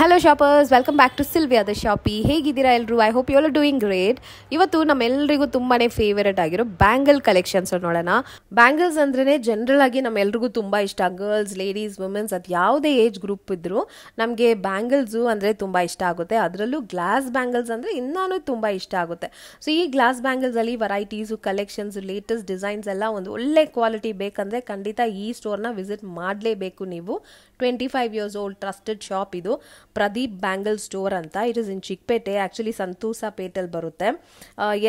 Hello shoppers, welcome back to Sylvia the shoppy. ಹೇಗಿದ್ದೀರಾ ಎಲ್ಲರೂ? I hope you are doing great. ಇವತ್ತು ನಮ್ಮೆಲ್ಲರಿಗೂ ತುಂಬಾನೇ ಫೇವರೇಟ್ ಆಗಿರೋ ಬ್ಯಾಂಗಲ್ ಕಲೆಕ್ಷನ್ಸ್ ನೋಡೋಣ. ಬ್ಯಾಂಗಲ್ಸ್ ಅಂದ್ರೇ ಜನರಲ್ ಆಗಿ ನಮ್ಮೆಲ್ರಿಗೂ ತುಂಬಾ ಇಷ್ಟ. ಗರ್ಲ್ಸ್, ಲೇಡೀಸ್, ವುಮೆನ್ಸ್, ಅದು ಯಾವುದೇ ಏಜ್ ಗ್ರೂಪ್ ಇದ್ರು ನಮಗೆ ಬ್ಯಾಂಗಲ್ಸು ಅಂದರೆ ತುಂಬ ಇಷ್ಟ ಆಗುತ್ತೆ. ಅದರಲ್ಲೂ ಗ್ಲಾಸ್ ಬ್ಯಾಂಗಲ್ಸ್ ಅಂದರೆ ಇನ್ನೂ ತುಂಬ ಇಷ್ಟ ಆಗುತ್ತೆ. ಸೊ ಈ ಗ್ಲಾಸ್ ಬ್ಯಾಂಗಲ್ಸಲ್ಲಿ ವೆರೈಟೀಸು, ಕಲೆಕ್ಷನ್ಸ್, ಲೇಟೆಸ್ಟ್ ಡಿಸೈನ್ಸ್ ಎಲ್ಲ ಒಂದು ಒಳ್ಳೆ ಕ್ವಾಲಿಟಿ ಬೇಕಂದರೆ ಖಂಡಿತ ಈ ಸ್ಟೋರ್ನ ವಿಸಿಟ್ ಮಾಡಲೇಬೇಕು ನೀವು. 25 years old ಟ್ರಸ್ಟೆಡ್ ಶಾಪ್ ಇದು, ಪ್ರದೀಪ್ ಬ್ಯಾಂಗಲ್ ಸ್ಟೋರ್ ಅಂತ. It is in Chickpet. Actually ಸಂತೂಸ ಪೇಟೆಲ್ಲಿ ಬರುತ್ತೆ.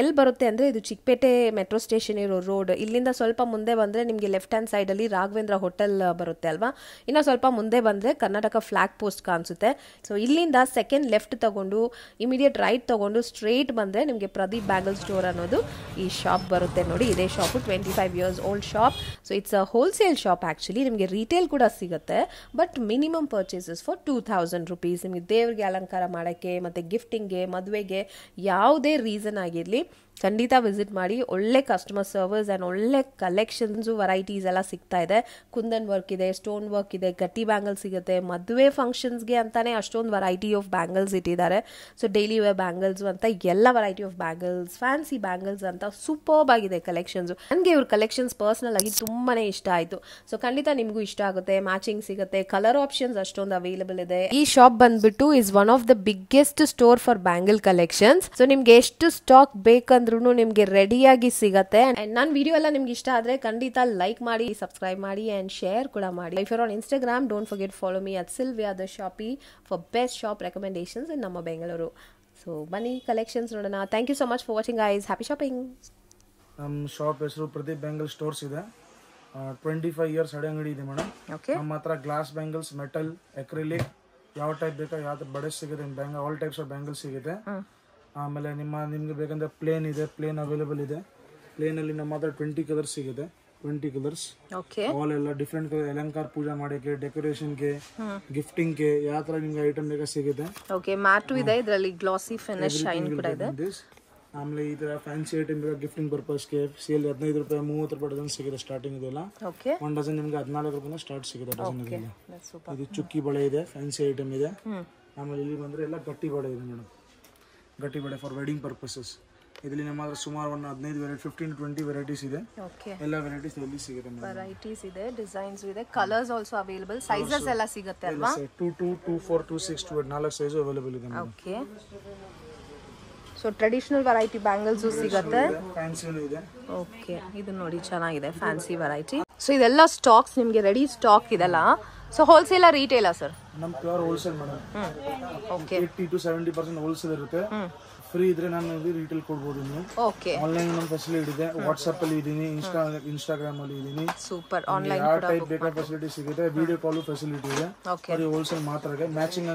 ಎಲ್ಲಿ ಬರುತ್ತೆ ಅಂದರೆ ಇದು ಚಿಕ್ಕಪೇಟೆ ಮೆಟ್ರೋ ಸ್ಟೇಷನ್ ಇರೋ ರೋಡ್. ಇಲ್ಲಿಂದ ಸ್ವಲ್ಪ ಮುಂದೆ ಬಂದರೆ ನಿಮಗೆ ಲೆಫ್ಟ್ ಹ್ಯಾಂಡ್ ಸೈಡಲ್ಲಿ ರಾಘವೇಂದ್ರ ಹೋಟೆಲ್ ಬರುತ್ತೆ ಅಲ್ವಾ. ಇನ್ನು ಸ್ವಲ್ಪ ಮುಂದೆ ಬಂದರೆ ಕರ್ನಾಟಕ ಫ್ಲಾಗ್ ಪೋಸ್ಟ್ ಕಾಣಿಸುತ್ತೆ. ಸೊ ಇಲ್ಲಿಂದ ಸೆಕೆಂಡ್ ಲೆಫ್ಟ್ ತಗೊಂಡು ಇಮಿಡಿಯೇಟ್ ರೈಟ್ ತಗೊಂಡು ಸ್ಟ್ರೇಟ್ ಬಂದರೆ ನಿಮಗೆ ಪ್ರದೀಪ್ ಬ್ಯಾಂಗಲ್ ಸ್ಟೋರ್ ಅನ್ನೋದು ಈ ಶಾಪ್ ಬರುತ್ತೆ. ನೋಡಿ, ಇದೇ shop. 25 years old shop. So it's a wholesale shop. Actually ನಿಮಗೆ ರಿಟೇಲ್ ಕೂಡ ಸಿಗುತ್ತೆ, but minimum purchases for 2000 rupees. ನಿಮಗೆ ದೇವ್ರಿಗೆ ಅಲಂಕಾರ ಮಾಡೋಕ್ಕೆ ಮತ್ತು ಗಿಫ್ಟಿಂಗ್ಗೆ, ಮದುವೆಗೆ, ಯಾವುದೇ ರೀಸನ್ ಆಗಿರಲಿ ಖಂಡಿತ ವಿಸಿಟ್ ಮಾಡಿ. ಒಳ್ಳೆ ಕಸ್ಟಮರ್ ಸರ್ವಿಸ್ ಆ್ಯಂಡ್ ಒಳ್ಳೆ ಕಲೆಕ್ಷನ್ಸು, ವೆರೈಟೀಸ್ ಎಲ್ಲ ಸಿಗ್ತಾ ಇದೆ. ಕುಂದನ್ ವರ್ಕ್ ಇದೆ, ಸ್ಟೋನ್ ವರ್ಕ್ ಇದೆ, ಗಟ್ಟಿ ಬ್ಯಾಂಗಲ್ ಸಿಗುತ್ತೆ. ಮದುವೆ ಫಂಕ್ಷನ್ಸ್ಗೆ ಅಂತಾನೆ ಅಷ್ಟೊಂದು ವೆರೈಟಿ ಆಫ್ ಬ್ಯಾಂಗಲ್ಸ್ ಇಟ್ಟಿದ್ದಾರೆ. ಸೊ ಡೈಲಿ ವೇರ್ ಬ್ಯಾಂಗಲ್ಸು ಅಂತ ಎಲ್ಲ variety of bangles, fancy bangles ಅಂತ ಸೂಪರ್ಬ್ ಆಗಿದೆ ಕಲೆಕ್ಷನ್ಸು. ನನಗೆ ಇವ್ರ ಕಲೆಕ್ಷನ್ಸ್ ಪರ್ಸ್ನಲ್ ಆಗಿ ತುಂಬಾ ಇಷ್ಟ ಆಯಿತು. ಸೊ ಖಂಡಿತ ನಿಮಗೂ ಇಷ್ಟ ಆಗುತ್ತೆ. ಮ್ಯಾಚಿಂಗ್ ಸಿಗುತ್ತೆ, ಕಲರ್ ಆಪ್ಷನ್ಸ್ ಅಷ್ಟೊಂದು ಅವೈಲೇಬಲ್ ಇದೆ. ಈ ಶಾಪ್ ಬಂದ್ಬಿಟ್ಟು is one of the biggest store for bangle collections. So ನಿಮ್ಗೆ ಎಷ್ಟು ಸ್ಟಾಕ್ ಬೇಕಂದ್ರೂ ನಿಮ್ಗೆ ರೆಡಿಯಾಗಿ ಸಿಗತ್ತೆ. ಅಂಡ್ ನನ್ನ ವಿಡಿಯೋ ಎಲ್ಲ ನಿಮ್ಗೆ ಇಷ್ಟ ಆದ್ರೆ ಖಂಡಿತ ಲೈಕ್ ಮಾಡಿ, ಸಬ್ಸ್ಕ್ರೈಬ್ ಮಾಡಿ ಅಂಡ್ ಶೇರ್ ಕೂಡ ಮಾಡಿ. If you are on Instagram, don't forget follow me at Sylvia the shoppy for best shop recommendations in ನಮ್ಮ ಬೆಂಗಳೂರು. ಸೊ ಬನ್ನಿ ಕಲೆಕ್ಷನ್ಸ್ ನೋಡೋಣ. Thank you so much for watching guys. Happy shopping. ನಮ್ಮ shop ಹೆಸರು Pradeep bangle stores ಇದೆ. 25 years ಹಳೆ ಅಂಗಡಿ ಇದೆ madam. ನಮ್ಮ ಹತ್ರ ಗ್ಲಾಸ್ ಬ್ಯಾಂಗಲ್ಸ್, ಮೆಟಲ್, ಎಕ್ರಿಲಿಕ್, ಯಾವ ಟೈಪ್ ಬೇಕಾ ಯಾವ ಥರ ಬಡೆ ಸಿಗುತ್ತೆ. ಆಲ್ ಟೈಪ್ಸ್ ಆಫ್ ಬ್ಯಾಂಗಲ್ ಸಿಗುತ್ತೆ. ಆಮೇಲೆ ನಿಮ್ಗೆ ಬೇಕಂದ್ರೆ ಪ್ಲೇನ್ ಇದೆ, ಪ್ಲೇನ್ ಅವೈಲೇಬಲ್ ಇದೆ. ಪ್ಲೇನಲ್ಲಿ ನಮ್ಮ ಹತ್ರ 20 ಕಲರ್ಸ್ ಸಿಗುತ್ತೆ. 20 ಕಲರ್ಸ್ ಆಲ್ ಎಲ್ಲ ಡಿಫ್ರೆಂಟ್ ಕಲರ್. ಅಲಂಕಾರ ಪೂಜೆ ಮಾಡೋಕ್ಕೆ, ಡೆಕೋರೇಷನ್ಗೆ, ಗಿಫ್ಟಿಂಗ್ಗೆ ಯಾವ ಥರ ನಿಮ್ಗೆ ಐಟಮ್ ಬೇಕಾ ಸಿಗುತ್ತೆ. ಓಕೆ, ಮ್ಯಾಟು ಇದೆ, ಇದರಲ್ಲಿ ಗ್ಲಾಸಿ ಫಿನಿಶ್ ಶೈನ್ ಕೂಡ ಇದೆ. ಆಮೇಲೆ ಈ ತರ ಫ್ಯಾನ್ಸಿ ಐಟಮ್ ಬೇಕಾ ಗಿಫ್ಟಿಂಗ್ ಪರ್ಪಸ್ಗೆ ಸೇಲ್ 15 ರೂಪಾಯಿ, 30 ರೂಪಾಯಿ ಡಜನ್ ಸಿಗುತ್ತೆ ಸ್ಟಾರ್ಟಿಂಗ್. ಇದೆಲ್ಲ ಒಂದು ಡಜನ್ ನಿಮ್ಗೆ 14 ರೂಪಾಯಿ ಸ್ಟಾರ್ಟ್ ಸಿಗುತ್ತೆ ಡಜನ್. ಇದೆಲ್ಲ ಇದು ಚುಕ್ಕಿ ಬಳೆ ಇದೆ, ಫ್ಯಾನ್ಸಿ ಐಟಮ್ ಇದೆ. ಆಮೇಲೆ ಇಲ್ಲಿ ಬಂದ್ರೆ ಎಲ್ಲ ಗಟ್ಟಿ ಬಳೆ ಇದೆ ಮೇಡಮ್. ಗಟ್ಟಿ ಬಳೆ ಫಾರ್ ವೆಡ್ಡಿಂಗ್ ಪರ್ಪಸಸ್. ಇದರಲ್ಲಿ ನಮ್ಮ ಹತ್ರ ಸುಮಾರು ಒಂದು 15 ವೆರೈಟಿ, 15 to 20 ವೆರೈಟೀಸ್ ಇದೆ. ಎಲ್ಲ ವೆರೈಟೀಸ್ ಇಲ್ಲಿ ಸಿಗುತ್ತೆ. ವೆರೈಟೀಸ್ ಇದೆ, ಡಿಸೈನ್ಸ್ ಇದೆ, ಕಲರ್ಸ್ ಆಲ್ಸೋ ಅವೈಲೇಬಲ್. ಸೈಜಸ್ ಎಲ್ಲ ಸಿಗುತ್ತೆ ಅಲ್ವಾ? 22, 24, 26, 28 4 ಸೈಜ್ ಅವೈಲೇಬಲ್ ಇದೆ. Okay, so traditional variety bangles ಸಿಗುತ್ತೆ. ಫ್ಯಾನ್ಸಿ ಇದೆ. ಓಕೆ, ಇದು ನೋಡಿ ಚೆನ್ನಾಗಿದೆ, ಫ್ಯಾನ್ಸಿ ವೆರೈಟಿ. ಸೊ ಇದೆಲ್ಲ ಸ್ಟಾಕ್ಸ್ ನಿಮಗೆ ರೆಡಿ ಸ್ಟಾಕ್ ಇದೆಲ್ಲ. ಸೊ ಹೋಲ್ಸೇಲ್ ರಿಟೇಲಾ ಸರ್? ನಮ್ಮ pure wholesale madam. Okay, 80 to 70% wholesale ಇರುತ್ತೆ. ಫ್ರೀ ಇದ್ರೆ ನಾನು ರಿಟೇಲ್ ಕೊಡ್ಬೋದು. ನೀವು ಓಕೆ, ಆನ್ಲೈನ್ ನಮ್ಮ ಫೆಸಿಲಿಟಿ ಇದೆ. ವಾಟ್ಸ್ಆಪ್ ಅಲ್ಲಿ ಇದೀನಿ, ಇನ್ಸ್ಟಾಗ್ರಾಮ್ ಅಲ್ಲಿ ಇದೀನಿ. ಸೂಪರ್. ಆನ್ಲೈನ್ ಯಾವ ಟೈಪ್ ಬೇಕಾದ ಫೆಸಿಲಿಟಿ ಸಿಗುತ್ತೆ. ವಿಡಿಯೋ ಕಾಲ್ ಫೆಸಿಲಿಟಿ ಇದೆ. ಬರೀ ಹೋಲ್ಸೇಲ್ ಮಾತ್ರ ಇದೆ. ಮ್ಯಾಚಿಂಗ್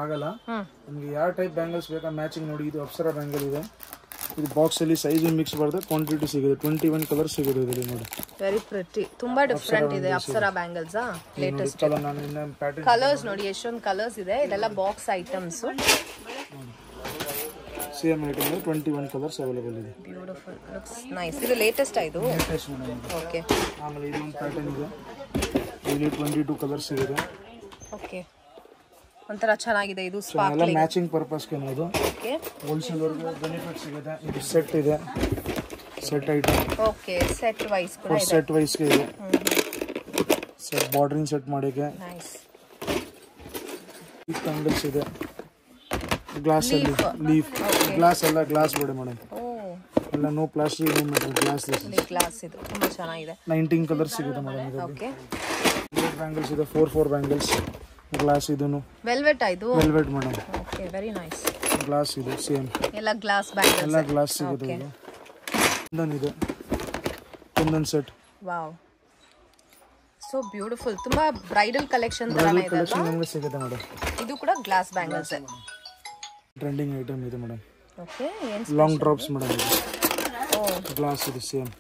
ಆಗಲ್ಲ. ನಿಮ್ಗೆ ಯಾವ ಟೈಪ್ ಬ್ಯಾಂಗಲ್ಸ್ ಬೇಕಾ ಮ್ಯಾಚಿಂಗ್ ನೋಡಿ. ಇದು ಅಪ್ಸರಾ ಬ್ಯಾಂಗಲ್ ಇದೆ. ಇದು ಬಾಕ್ಸ್ ಅಲ್ಲಿ ಸೈಜ್ ಮಿಕ್ಸ್ ಬರುತ್ತೆ, ಕ್ವಾಂಟಿಟಿ ಸಿಗುತ್ತೆ. 21 ಕಲರ್ ಸಿಗುತ್ತೆ ಇದರಲ್ಲಿ ನೋಡಿ. ವೆರಿ ಪ್ರಿಟಿ, ತುಂಬಾ ಡಿಫರೆಂಟ್ ಇದೆ ಅಪ್ಸರಾ ಬ್ಯಾಂಗಲ್ಸ್. ಲೇಟೆಸ್ಟ್ ಕಲರ್ಸ್ ನೋಡಿ, ಎಷ್ಟೊಂದು ಕಲರ್ಸ್ ಇದೆ. ಇದೆಲ್ಲ box items. Same item 21 colours available ಇದೆ. Beautiful, looks nice. ಇದು ಲೇಟೆಸ್ಟ್ ಇದು. ಓಕೆ, ಆಮೇಲೆ ಇದೊಂದು ಪ್ಯಾಟರ್ನ್ ಇದೆ. ಇಲ್ಲಿ 22 ಕಲರ್ಸ್ ಇದೆ. ಓಕೆ, ಒಂಥರ ಚೆನ್ನಾಗಿದೆ. ಇದು ಸ್ಪಾರ್ಕ್ಲಿಂಗ್ ಮ್ಯಾಚಿಂಗ್ ಪರ್ಪಸ್ಗೆ ಇದು. ಓಕೆ, ಹೋಲ್ಸೇಲ್ ಅವರಿಗೆ ಬೆನಿಫಿಟ್ ಸಿಗುತ್ತೆ. ಇದು ಸೆಟ್ ಇದೆ, set item. Okay, set wise ಕೂಡ ಇದೆ. ಸೆಟ್ ವೈಸ್ ಗೆ ಇದೆ. ಸೆಟ್ ಬಾರ್ಡರಿಂಗ್ ಸೆಟ್ ಮಾಡೋಕೆ ನೈಸ್. ಈ ಕ್ಯಾಂಡಲ್ಸ್ ಇದೆ. ಗ್ಲಾಸ್ ಅಲ್ಲಿ ಲೀಫ್ ಗ್ಲಾಸ್ ಎಲ್ಲ ಗ್ಲಾಸ್ ಬೇಡ ಮೇಡಮ್. ಎಲ್ಲ no plastic, no metal, glass. Glass ಇದು ತುಂಬಾ ಚೆನ್ನಾಗಿದೆ. 19 ಕಲರ್ಸ್ ಸಿಗುತ್ತೆ ಮೇಡಮ್ ಇದರಲ್ಲಿ. ಓಕೆ, ಬ್ಯಾಂಗಲ್ಸ್ ಇದೆ 4 ಬ್ಯಾಂಗಲ್ಸ್. ಗ್ಲಾಸ್ ಇದನ್ನು ವೆಲ್ವೆಟ್ ಇದು. Velvet madam. Okay, very nice. Glass ಇದೆ ಸೇಮ್. ಎಲ್ಲ ಗ್ಲಾಸ್ ಬ್ಯಾಂಗಲ್ಸ್. ಎಲ್ಲ ಗ್ಲಾಸ್ ಸಿಗುತ್ತೆ. ಇದು ಕುಂದನ್ ಇದೆ, kundan set. Wow, so beautiful. ತುಂಬಾ ಬ್ರೈಡಲ್ ಕಲೆಕ್ಷನ್ ತರಾನೇ ಇದೆ ಅಲ್ವಾ? ನಮಗೆ ಸಿಗುತ್ತೆ ಮೇಡಮ್. ಇದು ಕೂಡ ಗ್ಲಾಸ್ ಬ್ಯಾಂಗಲ್ಸ್. ಟ್ರೆಂಡಿಂಗ್ ಐಟಮ್ ಇದೆ madam. Okay, long drops madam ಇದು. ಗ್ಲಾಸ್ ಇದೆ same.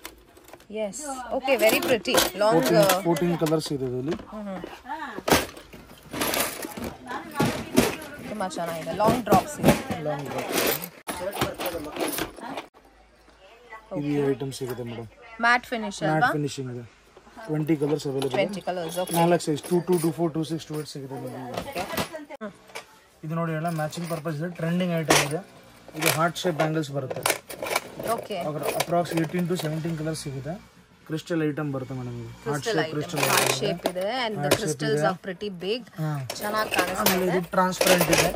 Yes, okay, very pretty. Long 14 colours ಇದೆ ಇದರಲ್ಲಿ. ತುಂಬಾ ಚೆನ್ನಾಗಿದೆ. ಲಾಂಗ್ ಡ್ರಾಪ್ಸ್ ಇದೆ. ಲಾಂಗ್ ಡ್ರಾಪ್ಸ್ ಈ ಐಟಮ್ ಸಿಗುತ್ತೆ ಮೇಡಮ್. ಮ್ಯಾಟ್ ಫಿನಿಶ್ ಅಲ್ವಾ? ಮ್ಯಾಟ್ ಫಿನಿಶಿಂಗ್ ಇದೆ. 20 colours available. 20 colours. Okay, 4 size 22, 24, 26, 28 ಸಿಗುತ್ತೆ. ಓಕೆ, ಇದು ನೋಡಿ ಎಲ್ಲ ಮ್ಯಾಚಿಂಗ್ ಪರ್ಪಸ್ ಇದೆ, ಟ್ರೆಂಡಿಂಗ್ ಐಟಮ್ ಇದೆ. ಇದು ಹಾರ್ಟ್ ಶೇಪ್ ಬ್ಯಾಂಗಲ್ಸ್ ಬರುತ್ತೆ. ಓಕೆ, ಅಪ್ರಾಕ್ಸ್ 18 to 17 ಕಲರ್ಸ್ ಸಿಗುತ್ತೆ. ಕ್ರಿಸ್ಟಲ್ ಐಟಮ್ ಬರುತ್ತೆ ಮೇಡಮ್. ಇದು ಹಾರ್ಟ್ ಶೇಪ್ ಇದೆ and the crystals are pretty big. ಚೆನ್ನಾಗಿ ಕಾಣಿಸ್ತಾ ಇದೆ. ಇದು ಟ್ರಾನ್ಸ್ಪರೆಂಟ್ ಇದೆ,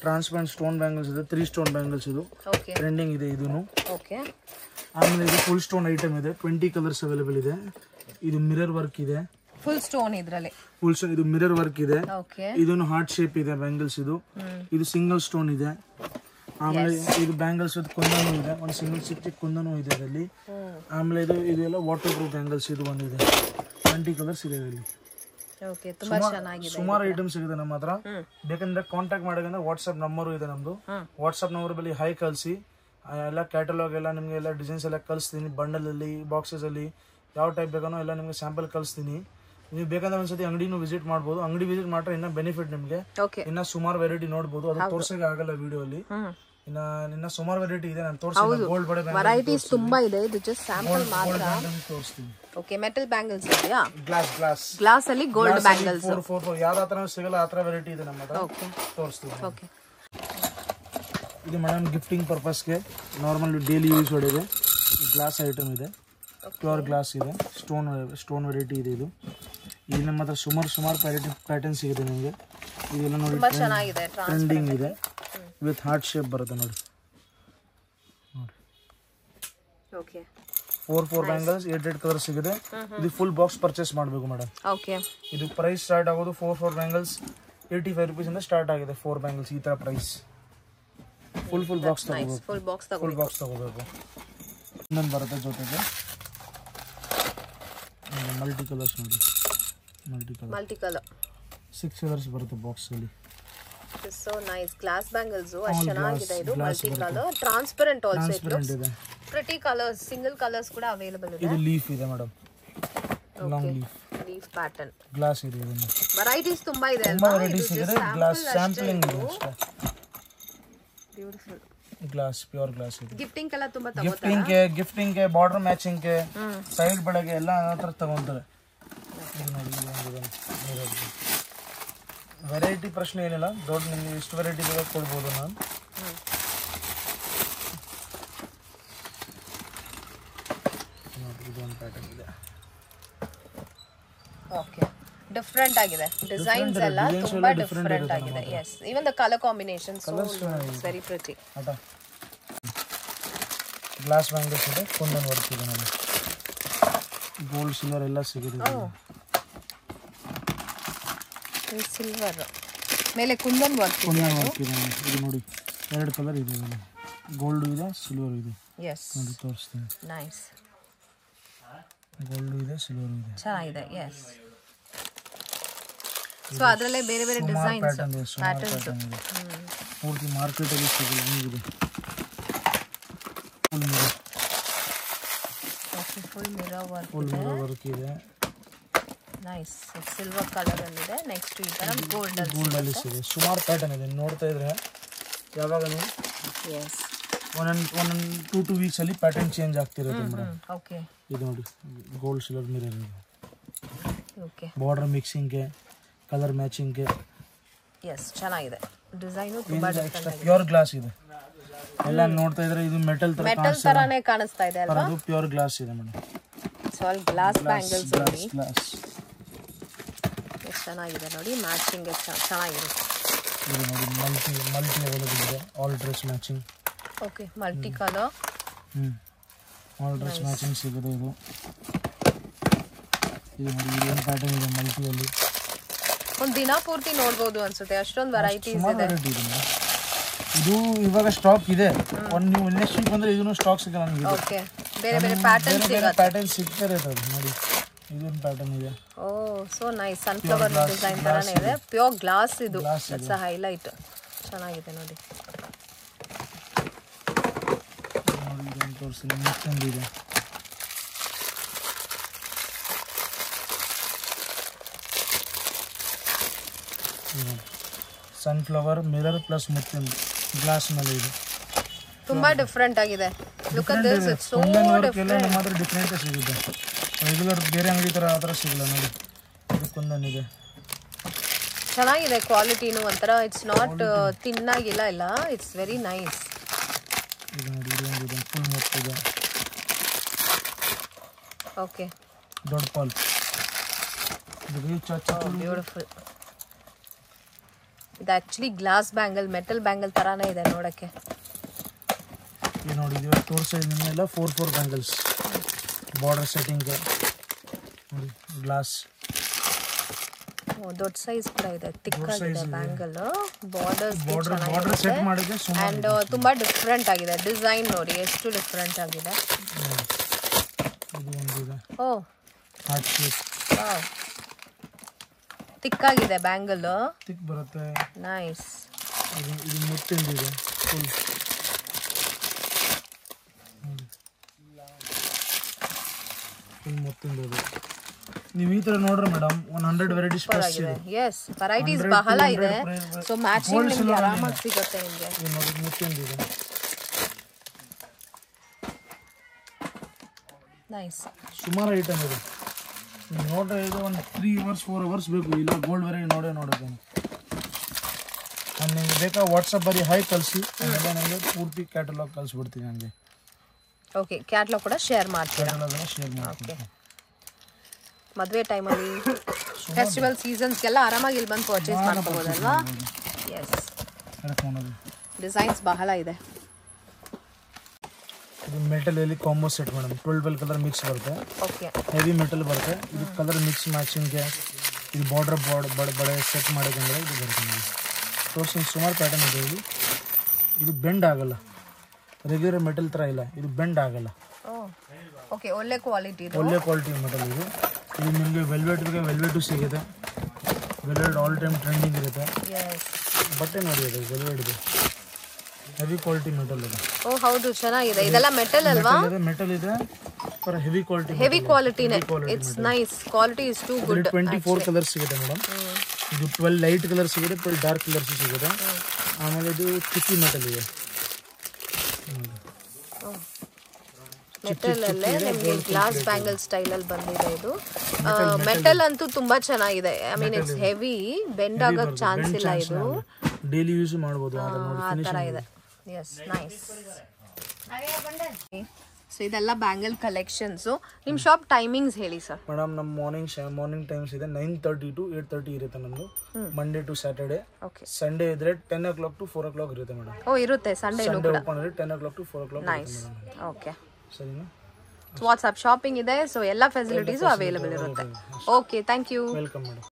ಟ್ರಾನ್ಸ್ಪರೆಂಟ್ ಸ್ಟೋನ್ ಬ್ಯಾಂಗಲ್ಸ್ ಇದೆ. 3 ಸ್ಟೋನ್ ಬ್ಯಾಂಗಲ್ಸ್ ಇದು. ಓಕೆ, ಟ್ರೆಂಡಿಂಗ್ ಇದೆ ಇದೂನು. ಓಕೆ, ಆಮೇಲೆ ಇದು ಫುಲ್ ಸ್ಟೋನ್ ಐಟಮ್ ಇದೆ. 20 ಕಲರ್ಸ್ ಅವೈಲೇಬಲ್ ಇದೆ. ಇದು ಮಿರರ್ ವರ್ಕ್ ಇದೆ, ಫುಲ್ ಸ್ಟೋನ್ ಇದ್ರಲ್ಲಿ. ಫುಲ್ ಸ್ಟೋನ್ ಇದು ಮಿರರ್ ವರ್ಕ್ ಇದೆ. ಓಕೆ, ಇದನ್ನು ಹಾರ್ಟ್ ಶೇಪ್ ಇದೆ ಬ್ಯಾಂಗಲ್ಸ್ ಇದು. ಇದು ಸಿಂಗಲ್ ಸ್ಟೋನ್ ಇದೆ. ಆಮೇಲೆ ಇದು ಬ್ಯಾಂಗಲ್ಸ್ ಕುಂದನು ಇದೆ, ಒಂದು ಸಿಂಗಲ್ ಚಿಕ್ಕ ಕುಂದನು ಇದೆ ಇದರಲ್ಲಿ. ಆಮೇಲೆ ಇದೆಲ್ಲ ವಾಟರ್ ಪ್ರೂಫ್ ಬ್ಯಾಂಗಲ್ಸ್ ಇದು ಬಂದಿದೆ. 20 ಕಲರ್ಸ್ ಇದೆ ಇದರಲ್ಲಿ. ಓಕೆ, ತುಂಬಾ ಚೆನ್ನಾಗಿದೆ. ಸುಮಾರು ಐಟಮ್ಸ್ ಸಿಗುತ್ತೆ ನಮ್ಮ ಹತ್ರ. ಬೇಕಂದ್ರೆ ಕಾಂಟ್ಯಾಕ್ಟ್ ಮಾಡೋದಂದ್ರೆ ವಾಟ್ಸ್ಆಪ್ ನಂಬರು ಇದೆ ನಮ್ದು. ವಾಟ್ಸ್ಆಪ್ ನಂಬರ್ ಬಳಿ ಹೈ ಕಳಿಸಿ, ಎಲ್ಲ ಕ್ಯಾಟಲಾಗ್ ಎಲ್ಲ ನಿಮಗೆ ಎಲ್ಲ ಡಿಸೈನ್ಸ್ ಎಲ್ಲ ಕಳಿಸ್ತೀನಿ. ಬಂಡಲ್ ಅಲ್ಲಿ, ಬಾಕ್ಸಸ್ ಅಲ್ಲಿ ಯಾವ ಟೈಪ್ ಬೇಕೋ ಎಲ್ಲ ನಿಮಗೆ ಸ್ಯಾಂಪಲ್ ಕಳಿಸ್ತೀನಿ. ನೀವು ಬೇಕಂದ್ರೆ ಒಂದ್ಸತಿ ಅಂಗಡಿನೂ ವಿಸಿಟ್ ಮಾಡ್ಬೋದು. ಅಂಗಡಿ ವಿಸಿಟ್ ಮಾಡ್ರೆ ಇನ್ನ ಬೆನಿಫಿಟ್ ನಿಮಗೆ. ಇನ್ನ ಸುಮಾರು ವೆರೈಟಿ ನೋಡ್ಬೋದು. ಅದು ತೋರ್ಸಕ್ಕೆ ಆಗಲ್ಲ ವಿಡಿಯೋ ಅಲ್ಲಿ. ಇನ್ನ ಸುಮಾರು ವೆರೈಟಿ ಇದೆ, ನಾನು ತೋರಿಸ್ತೀನಿ. ಗೋಲ್ಡ್ ಬಳೆ ವೆರೈಟೀಸ್ ತುಂಬಾ ಇದೆ. ಇದು ಜಸ್ಟ್ ಸ್ಯಾಂಪಲ್ ಮಾತ್ರ. ತೋರಿಸ್ತೀನಿ. ಓಕೆ, ಮೆಟಲ್ ಬ್ಯಾಂಗಲ್ಸ್ ಇದೆಯಾ? ಗ್ಲಾಸ್ ಅಲ್ಲಿ ಗೋಲ್ಡ್ ಬ್ಯಾಂಗಲ್ಸ್. 4 ಯಾವ ತರ ಸಿಗಲ್ಲ ಆ ತರ ವೆರೈಟಿ ಇದೆ ನಮ್ಮ ಹತ್ರ. ಓಕೆ, ತೋರಿಸ್ತೀನಿ. ಓಕೆ, ಇದು ಮೇಡಮ್ ಗಿಫ್ಟಿಂಗ್ ಪರ್ಪಸ್ಗೆ ನಾರ್ಮಲ್ ಡೈಲಿ ಯೂಸ್ ಹೊಡೆದೆ. ಗ್ಲಾಸ್ ಐಟಮ್ ಇದೆ, ಪ್ಯೂರ್ ಗ್ಲಾಸ್ ಇದೆ. ಸ್ಟೋನ್ ವೆರೈಟಿ ಇದೆ ಇದು. ಇಲ್ಲಿ ನಮ್ಮ ಹತ್ರ ಸುಮಾರು ಪ್ಯಾಟರ್ನ್ ಸಿಗುತ್ತೆ ನಿಮಗೆ. ಇದೆಲ್ಲ ನೋಡಿ ಚೆನ್ನಾಗಿದೆ, ಟ್ರೆಂಡಿಂಗ್ ಇದೆ. ವಿತ್ ಹಾರ್ಟ್ ಶೇಪ್ ಬರುತ್ತೆ ನೋಡಿ. ಓಕೆ, 4 ಬ್ಯಾಂಗಲ್ಸ್ 8 ಕಲರ್ ಸಿಗುತ್ತೆ. ಇದು ಫುಲ್ ಬಾಕ್ಸ್ ಪರ್ಚೇಸ್ ಮಾಡಬೇಕು ಮೇಡಮ್. ಓಕೆ, ಇದು ಪ್ರೈಸ್ ಸ್ಟಾರ್ಟ್ ಆಗೋದು 4 ಬ್ಯಾಂಗಲ್ಸ್ 85 rupees ಇಂದ ಸ್ಟಾರ್ಟ್ ಆಗಿದೆ. 4 ಬ್ಯಾಂಗಲ್ಸ್ ಈ ತರ ಪ್ರೈಸ್. ಫುಲ್ ಬಾಕ್ಸ್ ತಗೋಬೇಕು. ಫುಲ್ ಬಾಕ್ಸ್ ತಗೋಬೇಕು. ಇನ್ನೊಂದು ಬರುತ್ತೆ ಜೊತೆಗೆ ಮಲ್ಟಿ ಕಲರ್ಸ್ ನೋಡಿ. ಮಲ್ಟಿ ಕಲರ್ 6 ಕಲರ್ಸ್ ಬರುತ್ತೆ ಬಾಕ್ಸ್ ಅಲ್ಲಿ. So nice. ಗ್ಲಾಸ್ ಬ್ಯಾಂಗಲ್ಸ್ ಅಷ್ಟು ಚೆನ್ನಾಗಿದೆ. ಇದು ಮಲ್ಟಿ ಕಲರ್, ಟ್ರಾನ್ಸ್ಪರೆಂಟ್ ಆಲ್ಸೋ. ಇದು ಪ್ರಿಟಿ ಕಲರ್ಸ್, ಸಿಂಗಲ್ ಕಲರ್ಸ್ ಕೂಡ ಅವೈಲೇಬಲ್ ಇದೆ. ಇದು ಲೀಫ್ ಇದೆ madam, long leaf pattern. Glass ಇದೆ. ಇದನ್ನ ವೆರೈಟೀಸ್ ತುಂಬಾ ಇದೆ ಅಲ್ವಾ? ವೆರೈಟೀಸ್ ಇದೆ. ಗ್ಲಾಸ್ ಸ್ಯಾಂಪಲಿಂಗ್ ಇದೆ ಅಷ್ಟೇ. ಬ್ಯೂಟಿಫುಲ್ ಗ್ಲಾಸ್, ಪ್ಯೂರ್ ಗ್ಲಾಸ್ ಇದೆ. ಗಿಫ್ಟಿಂಗ್ ಎಲ್ಲ ತುಂಬಾ ತಗೋತಾರೆ. ಗಿಫ್ಟಿಂಗ್ ಗೆ ಬಾರ್ಡರ್ ಮ್ಯಾಚಿಂಗ್ ಗೆ ಸೈಡ್ ಬಳೆಗೆ ಎಲ್ಲ ಹತ್ರ ತಗೊಂತಾರೆ. ವೆರೈಟಿ ಪ್ರಶ್ನೆ ಏನಿಲ್ಲ, ದೊಡ್ಡ ನಿಮ್ಗೆ ಎಷ್ಟು ವೆರೈಟಿ ಬೇಕು ಕೊಡ್ಬೋದು ನಾನು. ಇದೊಂದು ಪ್ಯಾಟರ್ನ್ ಇದೆ. ಓಕೆ, ಡಿಫರೆಂಟ್ ಆಗಿದೆ. ಡಿಸೈನ್ಸ್ ಎಲ್ಲ ತುಂಬಾ ಡಿಫರೆಂಟ್ ಆಗಿದೆ. Yes, even the colour combinations very pretty. Glass bangles ಇದೆ, ಕುಂದನ್ ವರ್ಕ್ ಇದೆ ನೋಡಿ. ಗೋಲ್ಡ್ ಸಿಲ್ವರ್ ಎಲ್ಲ ಸಿಗುತ್ತೆ. ಸಿಲ್ವರ್ ಮೇಲೆ ಕುಂದನ್ ವರ್ಕ್ ಇದೆ. ಇದು ನೋಡಿ 2 ಕಲರ್ ಇದೆ. ಗೋಲ್ಡ್ ಇದೆ, ಸಿಲ್ವರ್ ಇದೆ. ಎಸ್, ನೋಡಿ ತೋರಿಸ್ತೀನಿ. ನೈಸ್. ಗೋಲ್ಡ್ ಇದೆ, ಸಿಲ್ವರ್ ಇದೆ. ಚೆನ್ನಾಗಿದೆ. ಎಸ್, ಸೊ ಅದರಲ್ಲೇ ಬೇರೆ ಬೇರೆ ಡಿಸೈನ್ಸ್ ಪ್ಯಾಟರ್ನ್ಸ್ ಪೂರ್ತಿ ಮಾರ್ಕೆಟ್ ಅಲ್ಲಿ ಸಿಗಲ್ಲ ಹೀಗಿದೆ. ಫುಲ್ ಮಿರರ್ ವರ್ಕ್ ಇದೆ. ನೈಸ್. ಸಿಲ್ವರ್ ಕಲರ್ ಅಲ್ಲಿ ಇದೆ. ನೆಕ್ಸ್ಟ್ ಈ ತರ ಗೋಲ್ಡ್ ಅಲ್ಲಿ ಸಿಗುತ್ತೆ. ಸುಮಾರು ಪ್ಯಾಟರ್ನ್ ಇದೆ. ನೋಡ್ತಾ ಇದ್ರೆ ಯಾವಾಗ ನೀವು ಒಂದೊಂದು 2 weeks ಅಲ್ಲಿ ಪ್ಯಾಟರ್ನ್ ಚೇಂಜ್ ಆಗ್ತಿರುತ್ತೆ ಮೇಡಮ್. ಓಕೆ, ಇದು ನೋಡಿ ಗೋಲ್ಡ್ ಸಿಲ್ವರ್ ಮಿರರ್ ಇದೆ. ಓಕೆ, ಬಾರ್ಡರ್ ಮಿಕ್ಸಿಂಗ್ ಗೆ, ಕಲರ್ ಮ್ಯಾಚಿಂಗ್ ಗೆ. ಎಸ್, ಚೆನ್ನಾಗಿದೆ. ಡಿಸೈನ್ ತುಂಬಾ ಡಿಫರೆಂಟ್ ಆಗಿದೆ. ಪ್ಯೂರ್ ಗ್ಲಾಸ್ ಇದೆ. ಎಲ್ಲ ನೋಡ್ತಾ ಇದ್ರೆ ಇದು ಮೆಟಲ್ ತರಾನೇ ಕಾಣಿಸ್ತಾ ಇದೆ ಅಲ್ವಾ? ಅದು ಪ್ಯೂರ್ ಗ್ಲಾಸ್ ಇದೆ ಮೇಡಮ್. ಸೊ ಅಲ್ಲಿ ಗ್ಲಾಸ್ ಬ್ಯಾಂಗಲ್ಸ್ ನೋಡಿ. ಗ್ಲಾಸ್ ಎಷ್ಟು ಚೆನ್ನಾಗಿದೆ ನೋಡಿ. ಮ್ಯಾಚಿಂಗ್ ಚೆನ್ನಾಗಿರುತ್ತೆ. ಇದು ನೋಡಿ ಮಲ್ಟಿ ಅವೈಲೇಬಲ್ ಇದೆ. All dress matching. Okay, multi colour. All dress matching ಸಿಗುತ್ತೆ. ಇದು ನೋಡಿ ಏನು ಪ್ಯಾಟರ್ನ್ ಇದೆ ಮಲ್ಟಿಯಲ್ಲಿ. ಒಂದು ದಿನ ಪೂರ್ತಿ ನೋಡ್ಬೋದು ಅನ್ಸುತ್ತೆ, ಅಷ್ಟೊಂದು ವೆರೈಟೀಸ್ ಇದೆ. ಇದು ಇವಾಗ ಸ್ಟಾಕ್ ಇದೆ. ನೀವು ನೆಕ್ಸ್ಟ್ ವೀಕ್ ಬಂದ್ರೆ ಇದನ್ನು ಸ್ಟಾಕ್ ಸಿಗಲ್ಲ ನಮಗೆ. ಓಕೆ, ಬೇರೆ ಬೇರೆ ಪ್ಯಾಟರ್ನ್ ಸಿಗುತ್ತೆ. ಪ್ಯಾಟರ್ನ್ ಸಿಗ್ತಾರೆ ನೋಡಿ. ಇದೊಂದು ಪ್ಯಾಟರ್ನ್ ಇದೆ. ಓ, ಸೋ ನೈಸ್. ಸನ್ಫ್ಲವರ್ ಡಿಸೈನ್ ತರಾನೇ ಇದೆ. ಪ್ಯೂರ್ ಗ್ಲಾಸ್ ಇದು. It's a highlight. ಚೆನ್ನಾಗಿದೆ ನೋಡಿ. ಇದೊಂದು ತೋರಿಸಿ. ಮತ್ತೊಂದು ಇದೆ. ಸನ್ಫ್ಲವರ್ ಮಿರರ್ ಪ್ಲಸ್ ಮುತ್ತಿನ ಗ್ಲಾಸ್ ಮೇಲೆ ಇದೆ. ತುಂಬಾ ಡಿಫರೆಂಟ್ ಆಗಿದೆ. Look at this, it's so different. ಮಾತ್ರ ಡಿಫರೆಂಟ್ ಸಿಗುತ್ತೆ. ರೆಗ್ಯುಲರ್ ಬೇರೆ ಅಂಗಡಿ ತರ ಆ ಥರ ಸಿಗಲ್ಲ ನೋಡಿ. ಇದು ಕುಂದನ್ ಇದೆ. ಚೆನ್ನಾಗಿದೆ ಕ್ವಾಲಿಟಿನೂ ಒಂಥರ ಇಟ್ಸ್ ನಾಟ್ ತಿನ್ನಾಗಿಲ್ಲ ಇಲ್ಲ ಇಟ್ಸ್ ವೆರಿ ನೈಸ್ ಓಕೆ ದೊಡ್ಡ ಪಾಲ್ ಬ್ಯೂಟಿಫುಲ್ ಇದು actually glass bangle metal bangle ತರಾನೇ ಇದೆ ನೋಡಕ್ಕೆ ಇದು ನೋಡಿ ಇದು ತೋರಿಸಿದ್ಮೇಲೆ 4 ಬ್ಯಾಂಗಲ್ಸ್ ಬಾರ್ಡರ್ ಸೆಟ್ಟಿಂಗ್ ನೋಡಿ ಗ್ಲಾಸ್ ದೊಡ್ಡ ಸೈಜ್ ಕೂಡ ಇದೆ ತಿಕ್ಕಾಗಿದೆ ಬ್ಯಾಂಗಲ್ ಬಾರ್ಡರ್ಸ್ ಬಾರ್ಡರ್ ಸೆಟ್ ಮಾಡಿದ್ರೆ ಅಂಡ್ ತುಂಬಾ ಡಿಫ್ರೆಂಟ್ ಆಗಿದೆ ಡಿಸೈನ್ ನೋಡಿ ಎಷ್ಟು ಡಿಫ್ರೆಂಟ್ ಆಗಿದೆ ಇದು ಒಂದಿದೆ ಓ ಹಾರ್ಟ್ ಶೇಪ್ ವಾವ್ ತಿಕ್ಕಾಗಿದೆ ಬ್ಯಾಂಗಲ್ ತಿಕ್ ಬರುತ್ತೆ ನೈಸ್ ಇದು ಮುತ್ತಿಂದಿದೆ ಫುಲ್ ಮುತ್ತಿಂದಿದೆ ನೀವು ಈ ತರ ನೋಡ್ರಿ ಮೇಡಮ್ 100 ವೆರೈಟೀಸ್ ಪ್ಲಸ್ ಇದೆ ಎಸ್ ವೆರೈಟೀಸ್ ಬಹಳ ಇದೆ ಸೊ ಮ್ಯಾಚಿಂಗ್ ನಿಮಗೆ ಆರಾಮಾಗಿ ಸಿಗುತ್ತೆ ನಿಮಗೆ ಇದು ನೋಡಿ ಮುತ್ತಿಂದಿದೆ ನೈಸ್ ಸುಮಾರು ಐಟಮ್ ಇದೆ ನೀವು ನೋಡ್ರೆ ಇದು ಒಂದು 3 ಅವರ್ಸ್ 4 ಅವರ್ಸ್ ಬೇಕು ಇಲ್ಲ ಗೋಲ್ಡ್ ವೆರೈಟಿ ನೋಡೋಕೆ ನಾನು ನಿಮಗೆ ಬೇಕಾ ವಾಟ್ಸಪ್ ಬರೀ ಹಾಯ್ ಕಳಿಸಿ ಆಮೇಲೆ ನನಗೆ ಪೂರ್ತಿ ಕ್ಯಾಟಲಾಗ್ ಕಳಿಸ್ಬಿಡ್ತೀನಿ ನನಗೆ ಓಕೆ ಕ್ಯಾಟಲಾಗ್ ಕೂಡ ಶೇರ್ ಮಾಡ್ತೀರಾ ಶೇರ್ ಮಾಡ್ತೀನಿ ಮದುವೆ ಟೈಮಲ್ಲಿ ಫೆಸ್ಟಿವಲ್ ಸೀಸನ್ಸ್ಗೆಲ್ಲ ಆರಾಮಾಗಿ ಇಲ್ಲಿ ಬಂದು ಪರ್ಚೇಸ್ ಮಾಡ್ಕೋಬೋದಲ್ವಾ ಎಸ್ ಡಿಸೈನ್ಸ್ ಬಹಳ ಇದೆ ಇದು ಮೆಟಲಲ್ಲಿ combo set madam 12 colour mix ಬರುತ್ತೆ ಓಕೆ ಹೆವಿ ಮೆಟಲ್ ಬರುತ್ತೆ ಇದು ಕಲರ್ ಮಿಕ್ಸ್ ಮ್ಯಾಚಿಂಗ್ಗೆ ಇದು ಬಾರ್ಡರ್ ಬಡೆ ಸೆಟ್ ಮಾಡೋದಂದ್ರೆ ಇದು ಬರುತ್ತೆ ನೋಡಿ ತೋರಿಸಿ ಸುಮಾರು ಪ್ಯಾಟರ್ನ್ ಇದೆ ಇದು ಬೆಂಡ್ ಆಗಲ್ಲ ರೆಗ್ಯುಲರ್ ಮೆಟಲ್ ಥರ ಇಲ್ಲ ಇದು ಬೆಂಡ್ ಆಗಲ್ಲ ಓಕೆ ಒಳ್ಳೆ ಕ್ವಾಲಿಟಿ ಮೆಟಲ್ ಇದು ಇದು ನಿಮಗೆ ವೆಲ್ವೆಟು ಸಿಗುತ್ತೆ ವೆಲ್ವೆಟ್ ಆಲ್ ಟೈಮ್ ಟ್ರೆಂಡಿಂಗ್ ಇರುತ್ತೆ ಬಟ್ಟೆ ನೋಡಿ ಅದು ವೆಲ್ವೆಟ್ ಇದೆ ಹೆವಿ ಕ್ವಾಲಿಟಿ ಮೆಟಲ್ ಇದೆ ಓ ಹೌದು ಚೆನ್ನಾಗಿದೆ ಇದೆಲ್ಲ ಮೆಟಲ್ ಅಲ್ವಾ ಮೆಟಲ್ ಇದೆ ಫಾರ್ ಹೆವಿ ಕ್ವಾಲಿಟಿನೇ it's nice quality is too good 24 colours ಸಿಗುತ್ತೆ ಮೇಡಮ್ ಇದು 12 ಲೈಟ್ ಕಲರ್ ಸಿಗುತ್ತೆ 12 ಡಾರ್ಕ್ ಕಲರ್ಸ್ ಸಿಗುತ್ತೆ ಆಮೇಲೆ ಇದು ಚಿಕ್ಕಿ ಮೆಟಲ್ ಇದೆ ಮೆಟಲ್ ಅಲ್ಲೇ ನಿಮಗೆ ಗ್ಲಾಸ್ ಬ್ಯಾಂಗಲ್ ಸ್ಟೈಲ್ ಅಲ್ಲಿ ಬಂದಿದೆ ಇದು ಮೆಟಲ್ ಅಂತೂ ತುಂಬಾ ಚೆನ್ನಾಗಿದೆ I mean it's heavy bend ಆಗಕ್ಕೆ ಚಾನ್ಸ್ ಇಲ್ಲ ಇದು ಡೈಲಿ ಯೂಸ್ ಮಾಡಬಹುದು ಆ ತರ ಇದೆ ಎಸ್ ನೈಸ್ ಸೊ ಇದೆಲ್ಲ ಬ್ಯಾಂಗಲ್ ಕಲೆಕ್ಷನ್ಸ್ ನಿಮ್ಮ ಶಾಪ್ ಟೈಮಿಂಗ್ಸ್ ಹೇಳಿ ಸರ್ ಮೇಡಮ್ ನಮ್ಮ ಮಾರ್ನಿಂಗ್ ಟೈಮ್ಸ್ ಇದೆ 9:30 to 8:30 ಇರುತ್ತೆ ನಮ್ಮದು ಮಂಡೇ ಟು ಸ್ಯಾಟರ್ಡೆ ಸಂಡೇ ಇದ್ರೆ 10 o'clock to 4 o'clock ಇರುತ್ತೆ ಮೇಡಮ್ ಓ ಇರುತ್ತೆ ಸಂಡೇ ಓಪನ್ ಇರುತ್ತೆ 10 o'clock to 4 o'clock nice okay ಸರಿನಾ ವಾಟ್ಸ್ಆಪ್ ಶಾಪಿಂಗ್ ಇದೆ ಸೊ ಎಲ್ಲ ಫೆಸಿಲಿಟೀಸು ಅವೈಲೇಬಲ್ ಇರುತ್ತೆ okay thank you welcome madam